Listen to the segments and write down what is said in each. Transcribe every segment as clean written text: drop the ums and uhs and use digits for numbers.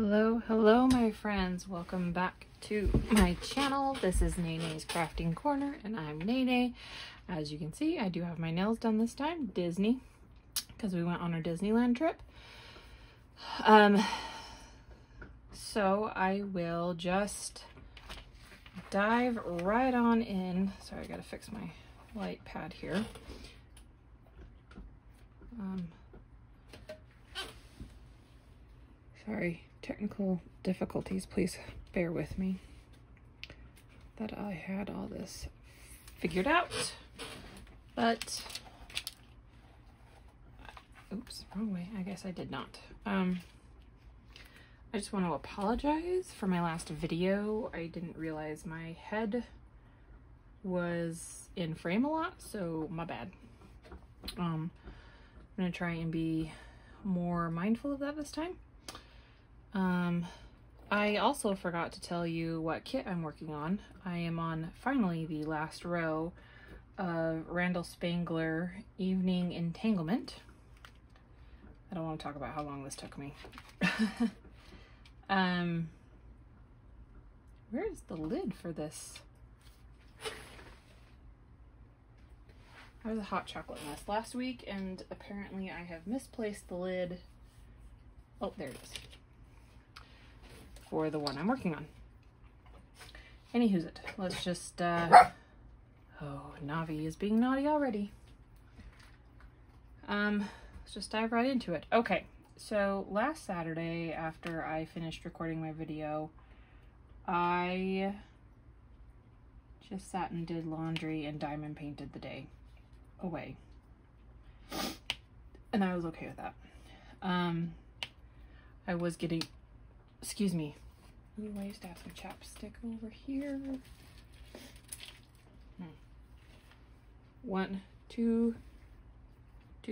Hello my friends, welcome back to my channel. This is Nene's Crafting Corner and I'm Nene. As you can see, I do have my nails done this time, Disney, because we went on our Disneyland trip. So I will just dive right on in. Sorry, I gotta fix my light pad here. Sorry, technical difficulties, please bear with me that I had all this figured out, but oops, wrong way. I guess I did not. I just want to apologize for my last video. I didn't realize my head was in frame a lot, so my bad. I'm gonna try and be more mindful of that this time. I also forgot to tell you what kit I'm working on. I am on finally the last row of Randall Spangler Evening Entanglement. I don't want to talk about how long this took me. Where is the lid for this? I was a hot chocolate mess last week and apparently I have misplaced the lid. Oh, there it is. For the one I'm working on. Anywho's it. Let's just, oh, Navi is being naughty already. Let's just dive right into it. Okay, so last Saturday after I finished recording my video, I just sat and did laundry and diamond painted the day away. And I was okay with that. I was getting, excuse me. Ooh, I used to have some chapstick over here. Two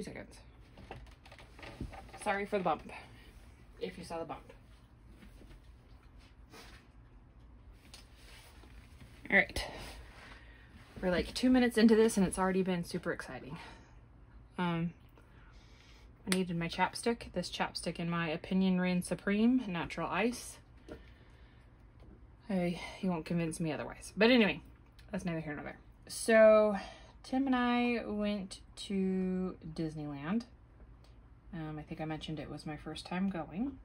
seconds. Sorry for the bump, if you saw the bump. All right. We're like 2 minutes into this and it's already been super exciting. I needed my chapstick. This chapstick, in my opinion, reigns supreme. Natural ice. You won't convince me otherwise. But anyway, that's neither here nor there. So, Tim and I went to Disneyland. I think I mentioned it was my first time going.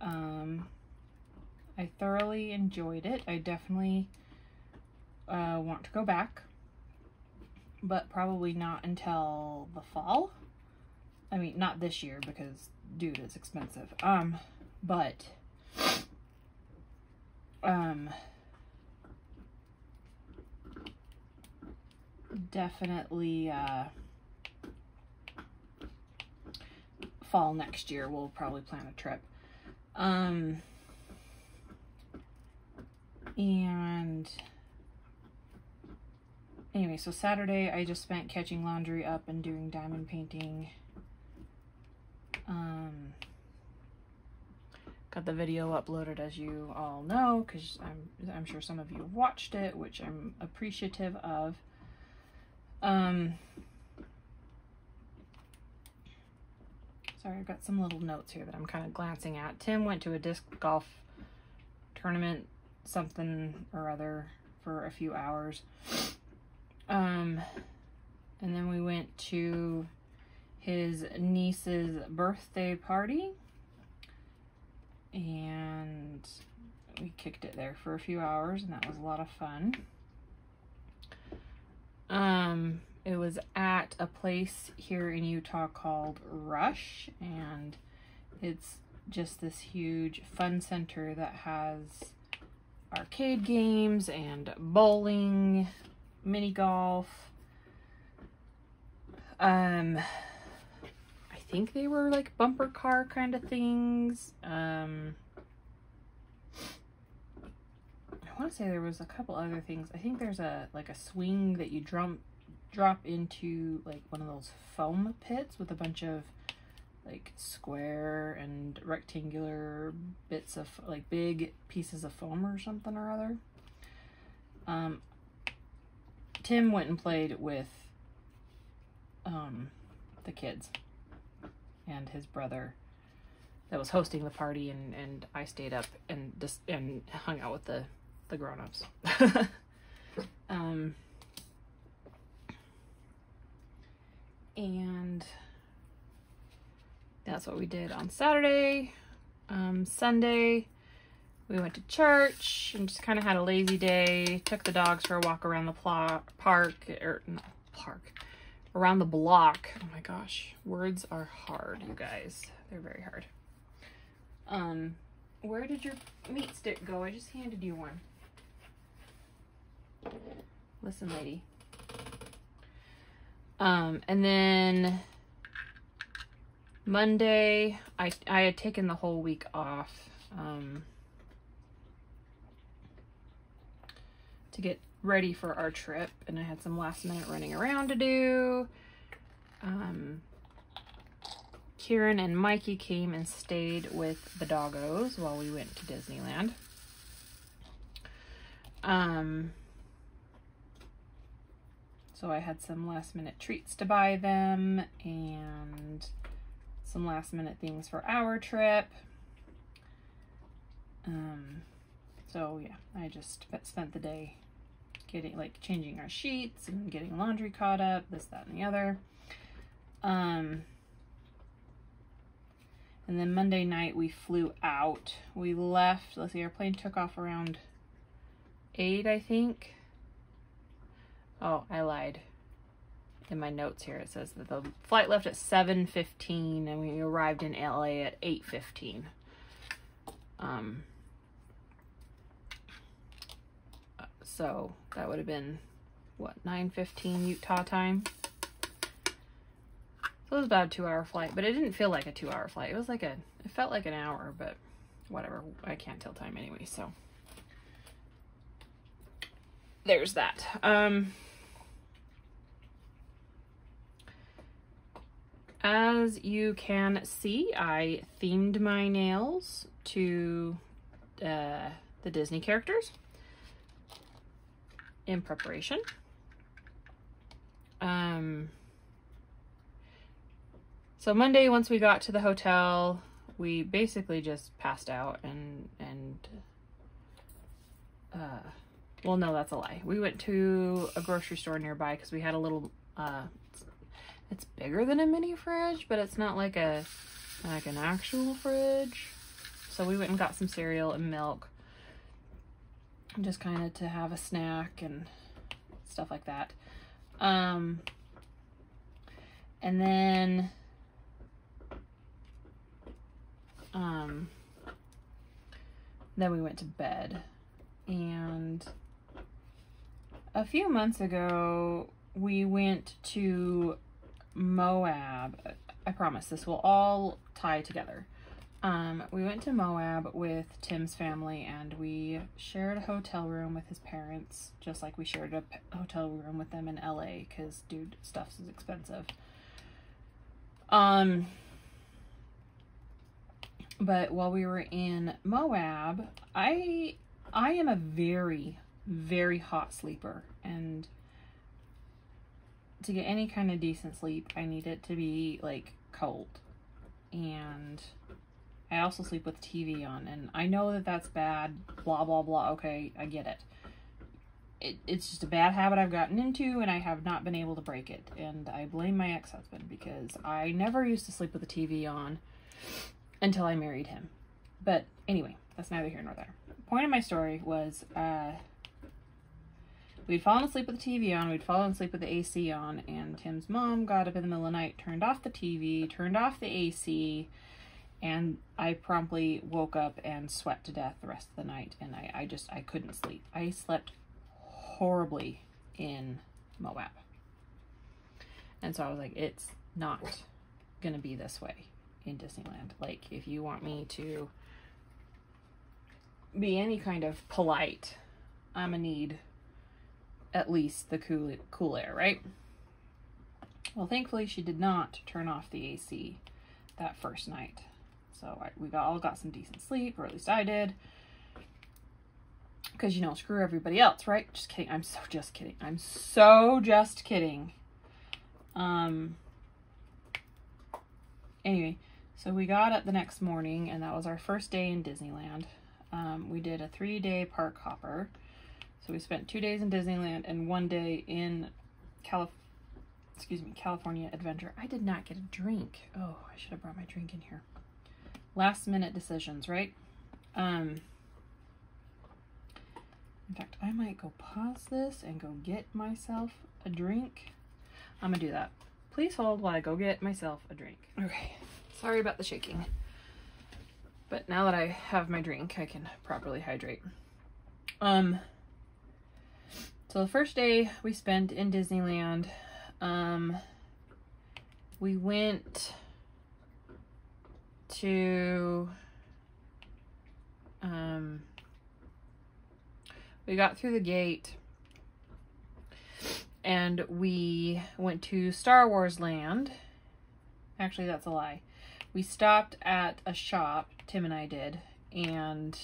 I thoroughly enjoyed it. I definitely want to go back. But probably not until the fall. I mean, not this year because, dude, it's expensive. But definitely, fall next year, we'll probably plan a trip. And anyway, so Saturday I just spent catching laundry up and doing diamond painting. Got the video uploaded, as you all know, because I'm sure some of you have watched it, which I'm appreciative of. Sorry, I've got some little notes here that I'm kind of glancing at. Tim went to a disc golf tournament, something or other, for a few hours. And then we went to his niece's birthday party. And we kicked it there for a few hours, and that was a lot of fun. It was at a place here in Utah called Rush, and it's just this huge fun center that has arcade games and bowling, mini golf. I think they were like bumper car kind of things. I want to say there was a couple other things. I think there's a swing that you drop into like one of those foam pits with a bunch of like square and rectangular bits of like big pieces of foam or something or other. Tim went and played with the kids and his brother. that was hosting the party, and I stayed up and hung out with the grown-ups. And that's what we did on Saturday. Sunday, we went to church and just kind of had a lazy day. Took the dogs for a walk around the around the block. Oh my gosh, words are hard, you guys. They're very hard. Where did your meat stick go? I just handed you one. Listen, lady. And then Monday, I had taken the whole week off, to get ready for our trip, and I had some last minute running around to do. Kieran and Mikey came and stayed with the doggos while we went to Disneyland. So I had some last minute treats to buy them and some last minute things for our trip. So yeah, I just spent the day changing our sheets and getting laundry caught up, this, that, and the other. And then Monday night we flew out. We left, let's see, our plane took off around 8, I think. Oh, I lied. In my notes here, it says that the flight left at 7:15 and we arrived in LA at 8:15. So that would have been, what, 9:15 Utah time? So it was about a 2-hour flight, but it didn't feel like a 2-hour flight. It was like it felt like an hour, but whatever. I can't tell time anyway, so. There's that. As you can see, I themed my nails to the Disney characters in preparation. So Monday, once we got to the hotel, we basically just passed out and well, no, that's a lie. We went to a grocery store nearby because we had a little, it's bigger than a mini fridge, but it's not like an actual fridge. So we went and got some cereal and milk, just kind of to have a snack and stuff like that. And then we went to bed. And a few months ago, we went to Moab. I promise this will all tie together. We went to Moab with Tim's family, and we shared a hotel room with his parents, just like we shared a hotel room with them in LA, because, dude, stuff is expensive. But while we were in Moab, I am a very, very hot sleeper, and to get any kind of decent sleep, I need it to be, like, cold. And I also sleep with the TV on, and I know that that's bad, blah, blah, blah. Okay, I get it. It's just a bad habit I've gotten into, and I have not been able to break it. And I blame my ex-husband, because I never used to sleep with the TV on until I married him. But anyway, that's neither here nor there. The point of my story was, we'd fallen asleep with the TV on, we'd fallen asleep with the AC on, and Tim's mom got up in the middle of the night, turned off the TV, turned off the AC, and I promptly woke up and sweat to death the rest of the night, and I couldn't sleep. I slept horribly in Moab. And so I was like, it's not gonna be this way in Disneyland. Like, if you want me to be any kind of polite, I'm gonna need at least the cool air, right? Well, thankfully she did not turn off the AC that first night. So we all got some decent sleep, or at least I did. Because, you know, screw everybody else, right? Just kidding. I'm so just kidding. I'm so just kidding. Anyway, So we got up the next morning, and that was our first day in Disneyland. We did a 3-day park hopper. So we spent 2 days in Disneyland and 1 day in California Adventure. I did not get a drink. Oh, I should have brought my drink in here. Last minute decisions, right? In fact, I might go pause this and go get myself a drink. I'm gonna do that. Please hold while I go get myself a drink. Okay, sorry about the shaking. But now that I have my drink, I can properly hydrate. So the first day we spent in Disneyland, we went to, we got through the gate and we went to Star Wars Land. Actually, that's a lie. We stopped at a shop, Tim and I did, and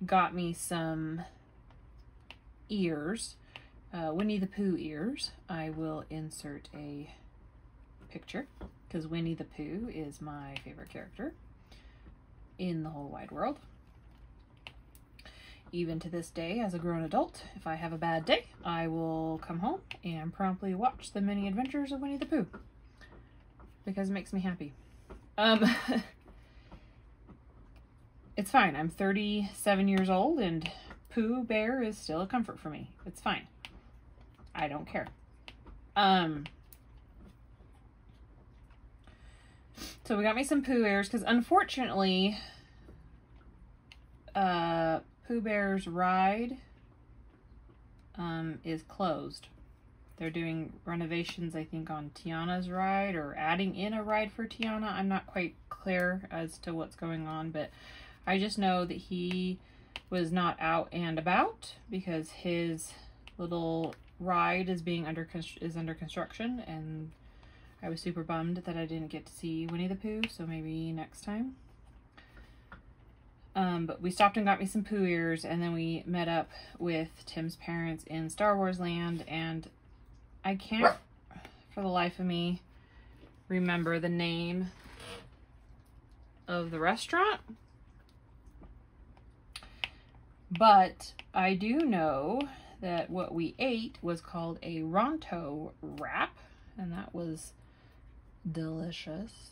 got me some ears, Winnie the Pooh ears. I will insert a picture because Winnie the Pooh is my favorite character in the whole wide world. Even to this day, as a grown adult, if I have a bad day, I will come home and promptly watch the many adventures of Winnie the Pooh because it makes me happy. It's fine. I'm 37 years old and Pooh Bear is still a comfort for me. It's fine. I don't care. So we got me some Pooh ears because unfortunately, Pooh Bear's ride is closed. They're doing renovations, I think, on Tiana's ride or adding in a ride for Tiana. I'm not quite clear as to what's going on, but I just know that he was not out and about because his little ride is under construction, and I was super bummed that I didn't get to see Winnie the Pooh, so maybe next time. But we stopped and got me some Pooh ears, and then we met up with Tim's parents in Star Wars Land, and I can't, for the life of me, remember the name of the restaurant. But I do know that what we ate was called a Ronto wrap, and that was delicious.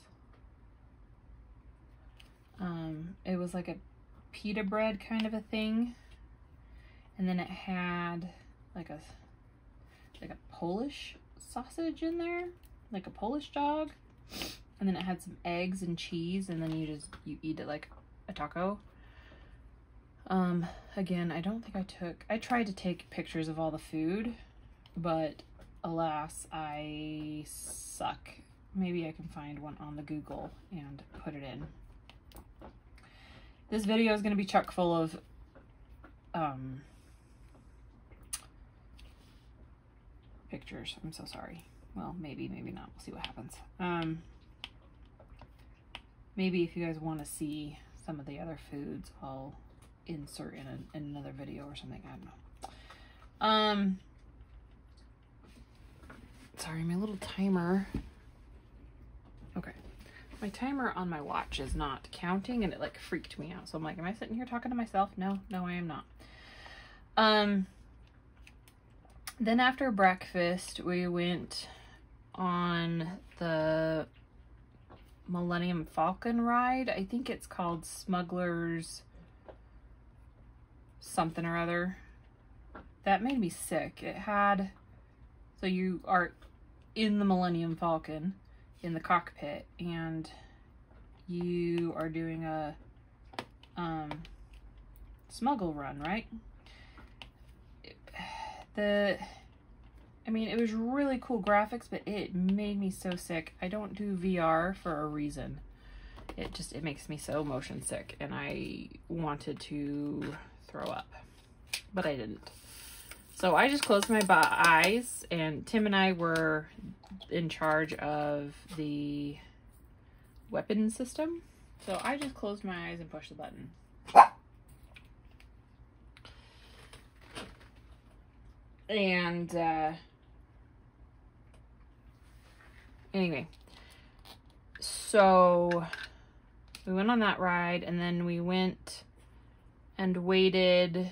It was like a pita bread kind of a thing, and then it had like a Polish sausage in there, like a Polish dog, and then it had some eggs and cheese, and then you eat it like a taco. Again, I don't think I tried to take pictures of all the food, but alas, I suck. Maybe I can find one on the Google and put it in. This video is going to be chock full of, pictures. I'm so sorry. Well, maybe not. We'll see what happens. Maybe if you guys want to see some of the other foods, I'll insert in another video or something. I don't know. Sorry, my little timer. Okay. My timer on my watch is not counting, and it like freaked me out. So I'm like, am I sitting here talking to myself? No, I am not. Then after breakfast, we went on the Millennium Falcon ride. I think it's called Smuggler's something or other. That made me sick. It had, so you are in the Millennium Falcon in the cockpit, and you are doing a smuggle run, right? I mean, it was really cool graphics, but it made me so sick. I don't do VR for a reason. It makes me so motion sick, and I wanted to throw up, but I didn't. So I just closed my eyes, and Tim and I were in charge of the weapon system. So I just closed my eyes and pushed the button. And anyway, so we went on that ride, and then we went and waited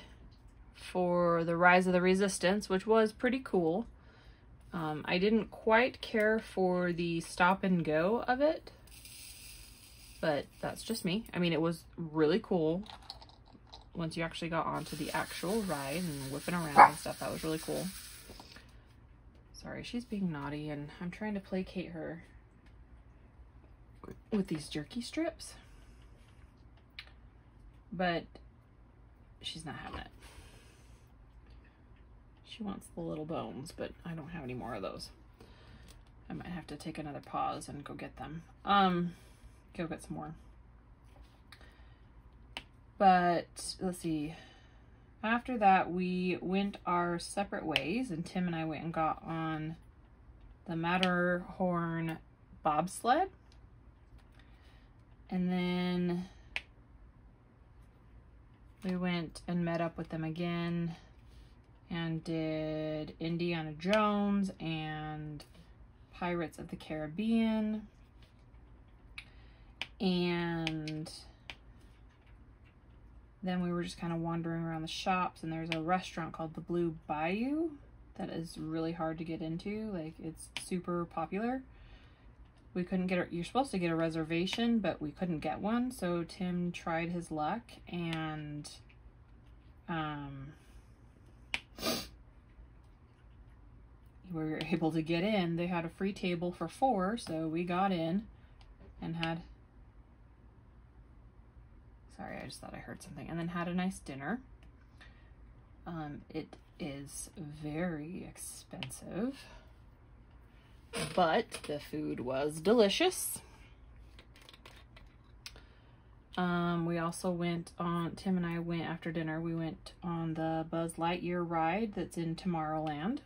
for the Rise of the Resistance, which was pretty cool. I didn't quite care for the stop and go of it, but that's just me. I mean, it was really cool once you actually got onto the actual ride and whipping around and stuff. That was really cool. Sorry, she's being naughty, and I'm trying to placate her with these jerky strips, but she's not having it. She wants the little bones, but I don't have any more of those. I might have to take another pause and go get them. Go get some more. But let's see. After that, we went our separate ways, and Tim and I went and got on the Matterhorn bobsled. And then we went and met up with them again and did Indiana Jones and Pirates of the Caribbean. And then we were just kind of wandering around the shops, and there's a restaurant called the Blue Bayou that is really hard to get into. Like, it's super popular. We couldn't get you're supposed to get a reservation, but we couldn't get one. So Tim tried his luck, and we were able to get in. They had a free table for 4, so we got in and had, sorry, I just thought I heard something, and then had a nice dinner. It is very expensive, but the food was delicious. We also went on, Tim and I went after dinner, we went on the Buzz Lightyear ride that's in Tomorrowland.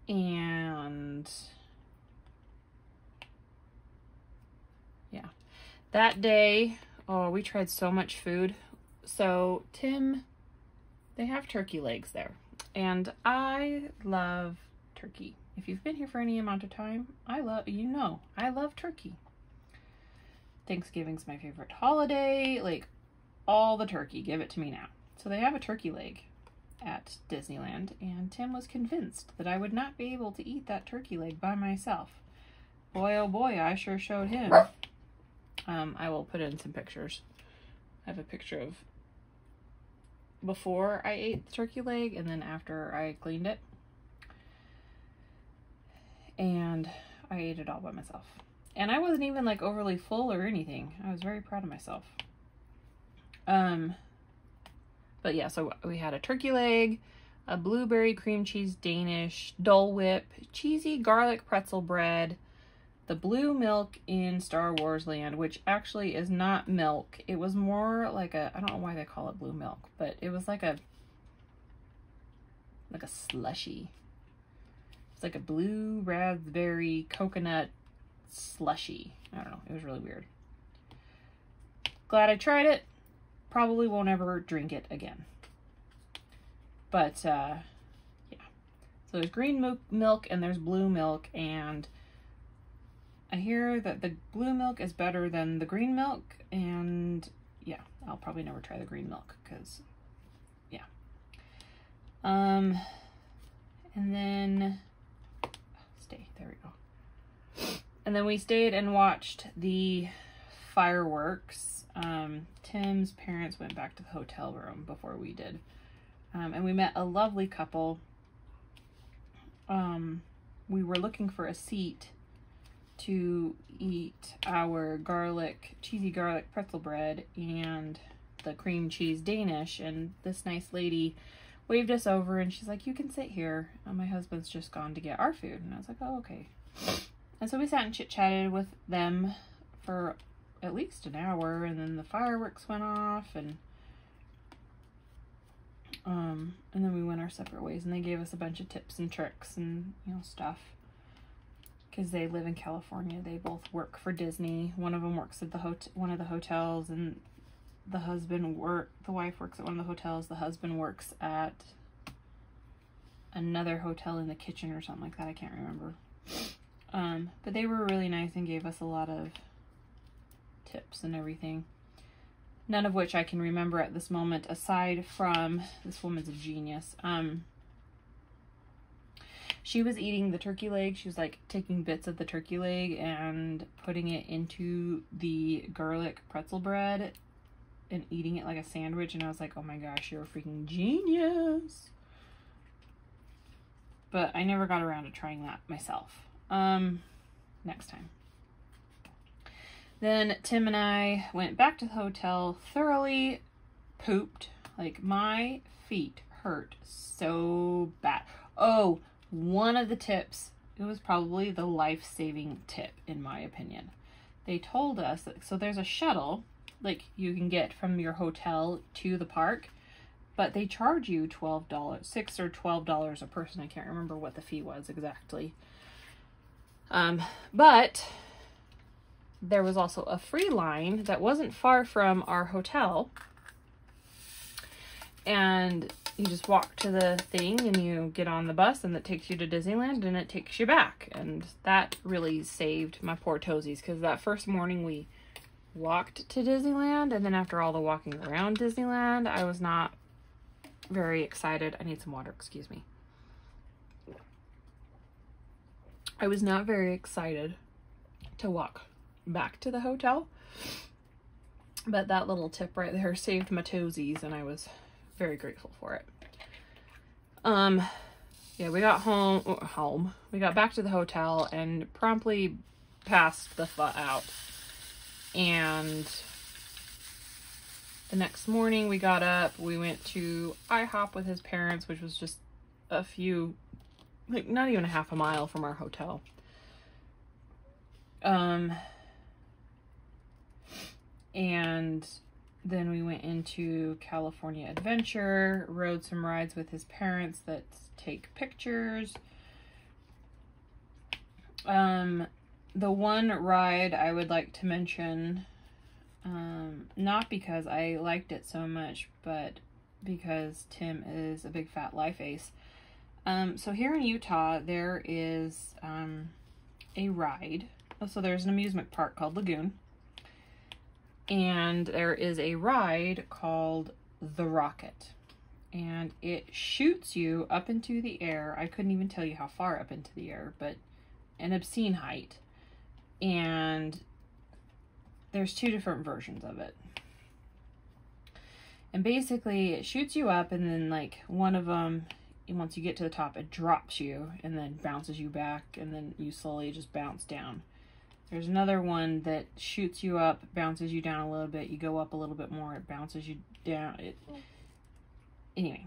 And yeah, that day, oh, we tried so much food. So Tim, they have turkey legs there, and I love turkey. If you've been here for any amount of time, I love turkey. Thanksgiving's my favorite holiday. Like, all the turkey, give it to me now. So they have a turkey leg at Disneyland, and Tim was convinced that I would not be able to eat that turkey leg by myself. Boy, oh boy, I sure showed him. I will put in some pictures. I have a picture of before I ate the turkey leg and then after I cleaned it. And I ate it all by myself. And I wasn't even like overly full or anything. I was very proud of myself. But yeah, so we had a turkey leg, a blueberry cream cheese Danish, Dole Whip, cheesy garlic pretzel bread, the blue milk in Star Wars Land, which actually is not milk. It was more like a, I don't know why they call it blue milk, but it was like a slushy. It's like a blue raspberry coconut slushy. I don't know. It was really weird. Glad I tried it. Probably won't ever drink it again. But, yeah. So there's green milk and there's blue milk, and I hear that the blue milk is better than the green milk, and yeah, I'll probably never try the green milk, because, yeah. And then, there we go. And then we stayed and watched the fireworks. Tim's parents went back to the hotel room before we did. And we met a lovely couple. We were looking for a seat to eat our cheesy garlic pretzel bread and the cream cheese Danish, and this nice lady waved us over, and she's like, you can sit here. My husband's just gone to get our food. And I was like, oh, okay. And so we sat and chit-chatted with them for at least an hour, and then the fireworks went off, and then we went our separate ways, and they gave us a bunch of tips and tricks and, you know, stuff, because they live in California. They both work for Disney. One of them works at one of the hotels, and the wife works at one of the hotels. The husband works at another hotel in the kitchen or something like that. I can't remember. But they were really nice and gave us a lot of tips and everything. None of which I can remember at this moment, aside from this woman's a genius. She was eating the turkey leg. She was like taking bits of the turkey leg and putting it into the garlic pretzel bread and eating it like a sandwich. And I was like, oh my gosh, you're a freaking genius. But I never got around to trying that myself. Next time. Then Tim and I went back to the hotel, thoroughly pooped. Like, my feet hurt so bad. Oh, one of the tips, it was probably the life-saving tip, in my opinion. They told us that, so there's a shuttle, like, you can get from your hotel to the park, but they charge you $12, $6 or $12 a person. I can't remember what the fee was exactly. But there was also a free line that wasn't far from our hotel. And you just walk to the thing and you get on the bus and it takes you to Disneyland and it takes you back. And that really saved my poor toesies, because that first morning we walked to Disneyland, and then after all the walking around Disneyland, I was not very excited. I need some water, excuse me. I was not very excited to walk back to the hotel, but that little tip right there saved my toesies, and I was very grateful for it. Yeah, we got home. We got back to the hotel and promptly passed the out. And the next morning we got up, we went to IHOP with his parents, which was just a few, like not even a half a mile from our hotel. And then we went into California Adventure, rode some rides with his parents that take pictures. The one ride I would like to mention, not because I liked it so much, but because Tim is a big fat life ace. So here in Utah, there is a ride. So there's an amusement park called Lagoon. And there is a ride called the Rocket. And it shoots you up into the air. I couldn't even tell you how far up into the air, but an obscene height. And there's two different versions of it. And basically it shoots you up, and then like one of them, once you get to the top, it drops you and then bounces you back, and then you slowly just bounce down. There's another one that shoots you up, bounces you down a little bit, you go up a little bit more, it bounces you down. Anyway,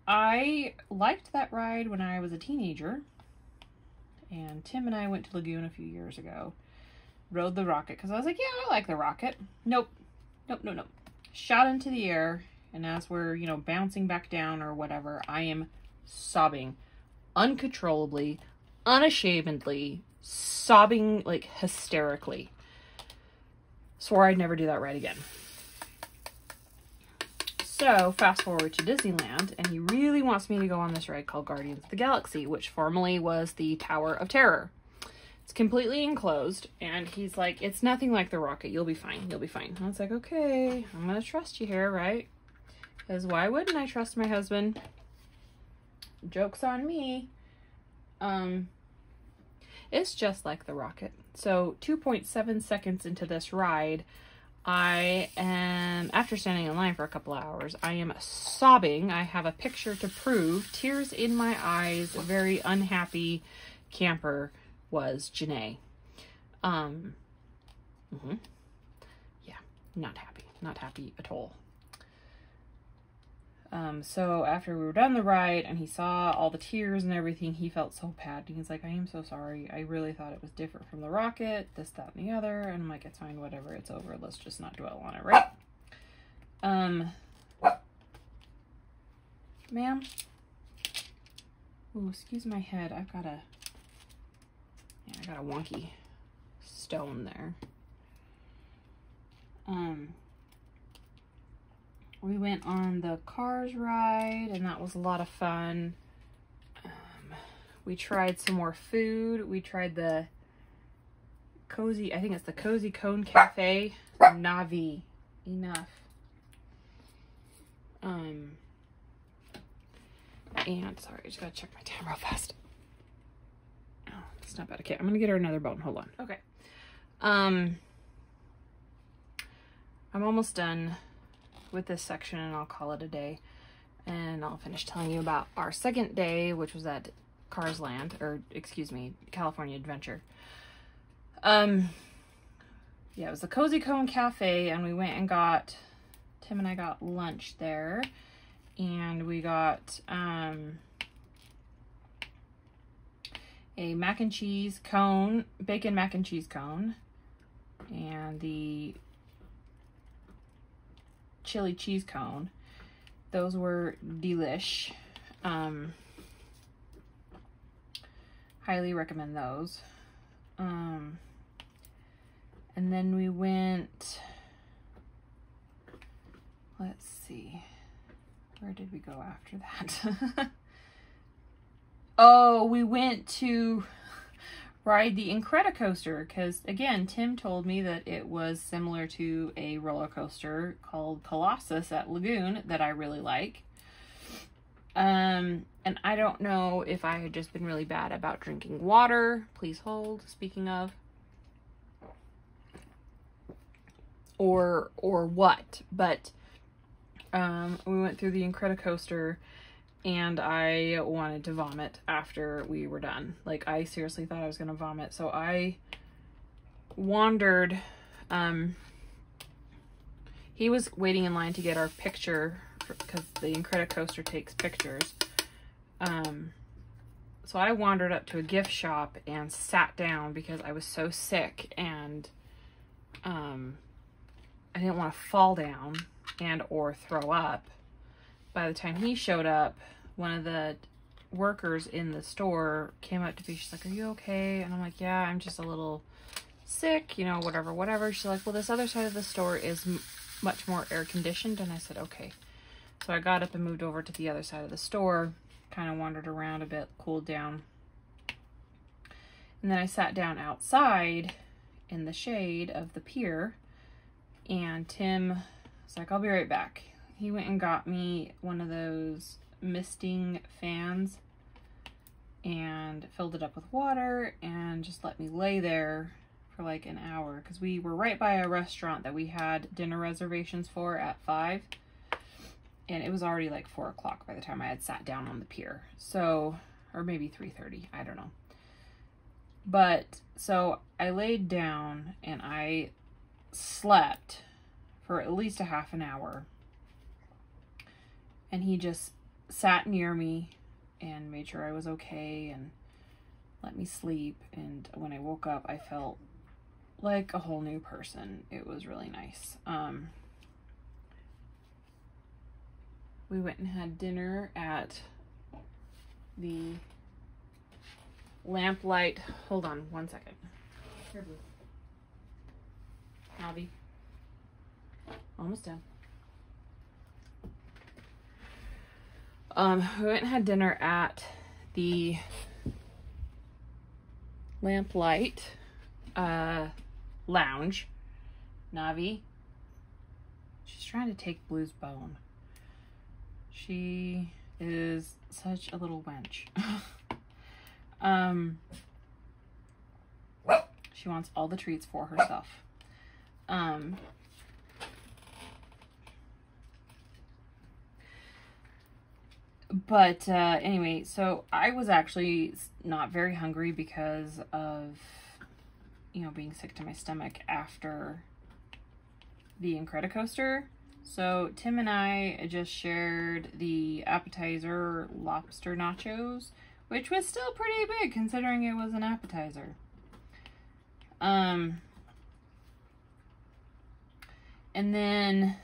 I liked that ride when I was a teenager, and Tim and I went to Lagoon a few years ago, rode the Rocket, because I was like, yeah, I like the Rocket. Nope. Shot into the air, and as we're, you know, bouncing back down or whatever, I am sobbing uncontrollably, unashamedly, sobbing like hysterically. Swore I'd never do that ride again. So fast forward to Disneyland, and he really wants me to go on this ride called Guardians of the Galaxy, which formerly was the Tower of Terror. It's completely enclosed, and he's like, it's nothing like the Rocket. You'll be fine. You'll be fine. And I was like, okay, I'm gonna trust you here, right? Because why wouldn't I trust my husband? Joke's on me. It's just like the Rocket. So 2.7 seconds into this ride, I am, after standing in line for a couple of hours, I am sobbing. I have a picture to prove. Tears in my eyes. A very unhappy camper was Janae. Yeah, not happy at all. So after we were done the ride and he saw all the tears and everything, he felt so bad. He's like, I am so sorry. I really thought it was different from the Rocket, this, that, and the other. And I'm like, it's fine, whatever, it's over. Let's just not dwell on it, right? Ma'am? Ooh, excuse my head. I got a wonky stone there. We went on the Cars ride, and that was a lot of fun. We tried some more food. We tried the Cozy, I think it's the Cozy Cone Cafe. Navi. Enough. And sorry, I just gotta check my time real fast. Oh, that's not bad. Okay, I'm gonna get her another bone. Hold on. Okay. I'm almost done with this section and I'll call it a day. And I'll finish telling you about our second day, which was at Cars Land, or excuse me, California Adventure. Yeah, it was the Cozy Cone Cafe, and we went and got, Tim and I got lunch there, and we got a mac and cheese cone, bacon mac and cheese cone, and the chili cheese cone. Those were delish. Highly recommend those. And then we went, let's see, where did we go after that? Oh, we went to ride the Incredicoaster because, again, Tim told me that it was similar to a roller coaster called Colossus at Lagoon that I really like. And I don't know if I had just been really bad about drinking water. Please hold, speaking of. Or what, but we went through the Incredicoaster and I wanted to vomit after we were done. Like, I seriously thought I was gonna vomit, so I wandered. He was waiting in line to get our picture because the Incredicoaster takes pictures. So I wandered up to a gift shop and sat down because I was so sick and I didn't want to fall down and or throw up. By the time he showed up, one of the workers in the store came up to me. She's like, "Are you okay?" And I'm like, "Yeah, I'm just a little sick, you know, whatever." She's like, "Well, this other side of the store is much more air conditioned." And I said, "Okay." So I got up and moved over to the other side of the store, kind of wandered around a bit, cooled down. And then I sat down outside in the shade of the pier. And Tim was like, "I'll be right back." He went and got me one of those misting fans and filled it up with water and just let me lay there for like an hour because we were right by a restaurant that we had dinner reservations for at 5. And it was already like 4 o'clock by the time I had sat down on the pier. So, or maybe 3:30, I don't know. But, so I laid down and I slept for at least a half an hour. And he just sat near me and made sure I was okay and let me sleep. And when I woke up, I felt like a whole new person. It was really nice. We went and had dinner at the Lamplight. Hold on one second. Here, Blue. Navi. Almost done. We went and had dinner at the Lamplight lounge. Navi. She's trying to take Blue's bone. She is such a little wench. She wants all the treats for herself. But anyway, so I was actually not very hungry because of, you know, being sick to my stomach after the Incredicoaster. So Tim and I just shared the appetizer lobster nachos, which was still pretty big considering it was an appetizer. And then,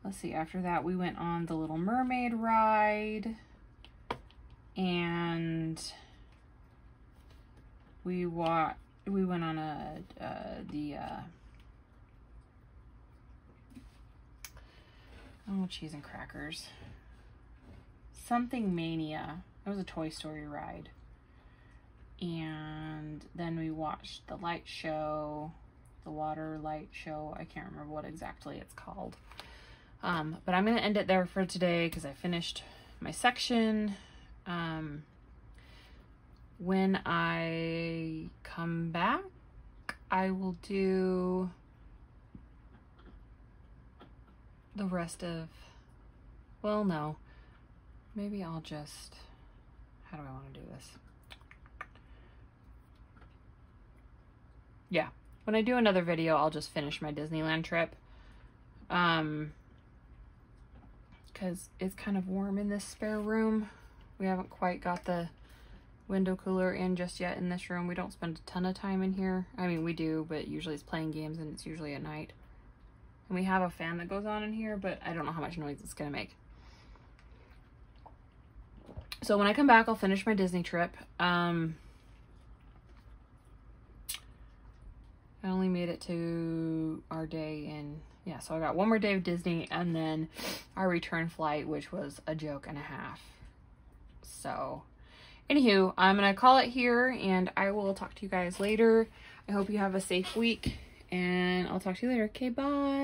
let's see, after that we went on the Little Mermaid ride, and we went on cheese and crackers. Something Mania. It was a Toy Story ride. And then we watched the light show, the water light show. I can't remember what exactly it's called. But I'm going to end it there for today because I finished my section. When I come back, I will do the rest of, well, no, maybe I'll just, how do I want to do this? Yeah, when I do another video, I'll just finish my Disneyland trip. Because it's kind of warm in this spare room. We haven't quite got the window cooler in just yet in this room. We don't spend a ton of time in here. I mean, we do, but usually it's playing games and it's usually at night. And we have a fan that goes on in here, but I don't know how much noise it's gonna make. So when I come back, I'll finish my Disney trip. I only made it to our day in, yeah, so I got one more day of Disney and then our return flight, which was a joke and a half. So anywho, I'm going to call it here and I will talk to you guys later. I hope you have a safe week and I'll talk to you later. Okay, bye.